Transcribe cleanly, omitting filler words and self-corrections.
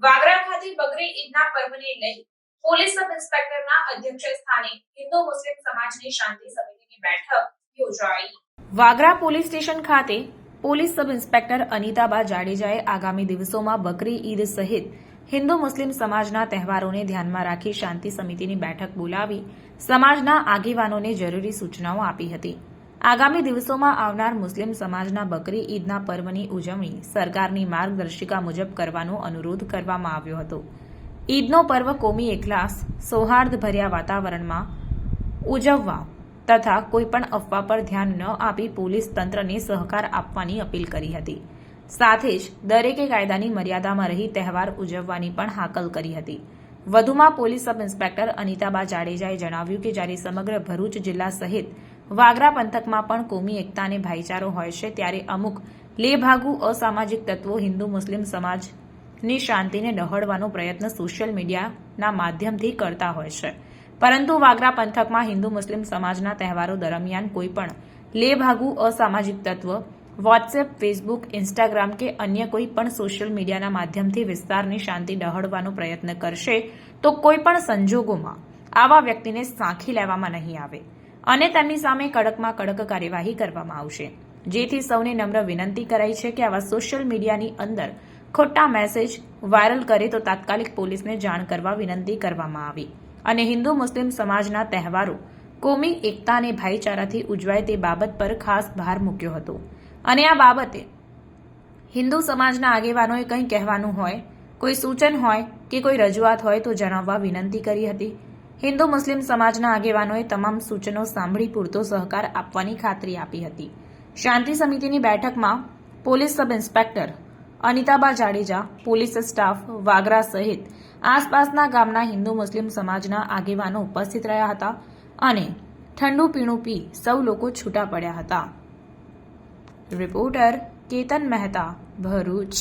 વાગરા ખાતે બકરી ઈદના પર્વને લઈ પોલીસ સબ ઇન્સ્પેક્ટરના અધ્યક્ષ સ્થાને હિન્દુ મુસ્લિમ સમાજની શાંતિ સમિતિની બેઠક યોજાઈ। વાગરા પોલીસ સ્ટેશન ખાતે પોલીસ સબ ઇન્સ્પેક્ટર અનિતાબા જાડેજાએ આગામી દિવસોમાં બકરી ઈદ સહિત હિન્દુ મુસ્લિમ સમાજના તહેવારોને ધ્યાનમાં રાખી શાંતિ સમિતિની બેઠક બોલાવી સમાજના આગેવાનોને જરૂરી સૂચનાઓ આપી હતી। આગામી દિવસોમાં આવનાર મુસ્લિમ સમાજના બકરી ઈદના પર્વની ઉજવણી સરકારની માર્ગદર્શિકા મુજબ કરવાનો અનુરોધ કરવામાં આવ્યો હતો। ઈદનો પર્વ કોમી એકલાસ સૌહાર્દભર્યા વાતાવરણમાં ઉજવવા તથા કોઈપણ અફવા પર ધ્યાન ન આપી પોલીસ તંત્રને સહકાર આપવાની અપીલ કરી હતી। સાથે જ દરેકે કાયદાની મર્યાદામાં રહી તહેવાર ઉજવવાની પણ હાકલ કરી હતી। વધુમાં પોલીસ સબ ઇન્સ્પેક્ટર અનિતાબા જાડેજાએ જણાવ્યું કે જ્યારે સમગ્ર ભરૂચ જિલ્લા સહિત વાગરા પંથકમાં પણ કોમી એકતા અને ભાઈચારો હોય છે, ત્યારે અમુક લેભાગુ અસામાજિક તત્વો હિન્દુ મુસ્લિમ સમાજની શાંતિને ડહોળવાનો પ્રયત્ન સોશિયલ મીડિયાના માધ્યમથી કરતા હોય છે। પરંતુ વાગરા પંથકમાં હિન્દુ મુસ્લિમ સમાજના તહેવારો દરમિયાન કોઈપણ લેભાગુ અસામાજિક તત્વ વોટ્સએપ, ફેસબુક, ઇન્સ્ટાગ્રામ કે અન્ય કોઈ પણ સોશિયલ મીડિયાના માધ્યમથી વિસ્તારની શાંતિ ડહોળવાનો પ્રયત્ન કરશે તો કોઈપણ સંજોગોમાં આવા વ્યક્તિને સાંખી લેવામાં નહીં આવે અને તેમની સામે કડકમાં કડક કાર્યવાહી કરવામાં આવશે। જેથી સૌને નમ્ર વિનંતી કરાઈ છે કે આવા સોશિયલ મીડિયાની અંદર ખોટા મેસેજ વાયરલ કરે તો તાત્કાલિક પોલીસને જાણ કરવા વિનંતી કરવામાં આવી અને હિન્દુ મુસ્લિમ સમાજના તહેવારો કોમી એકતા અને ભાઈચારાથી ઉજવાય તે બાબત પર ખાસ ભાર મૂક્યો હતો અને આ બાબતે હિન્દુ સમાજના આગેવાનોએ કંઈ કહેવાનું હોય, કોઈ સૂચન હોય કે કોઈ રજૂઆત હોય તો જણાવવા વિનંતી કરી હતી। હિન્દુ મુસ્લિમ સમાજના આગેવાનોએ તમામ સૂચનો સાંભળી પૂરતો સહકાર આપવાની ખાતરી આપી હતી। શાંતિ સમિતિની બેઠકમાં police sub inspector Anitaba Jadeja, police staff Vagra સહિત આસપાસના ગામના હિન્દુ મુસ્લિમ સમાજના આગેવાનો ઉપસ્થિત રહ્યા હતા અને ઠંડુ પીણું પી સૌ લોકો છૂટા પડ્યા હતા। રિપોર્ટર કેતન મહેતા, ભરૂચ।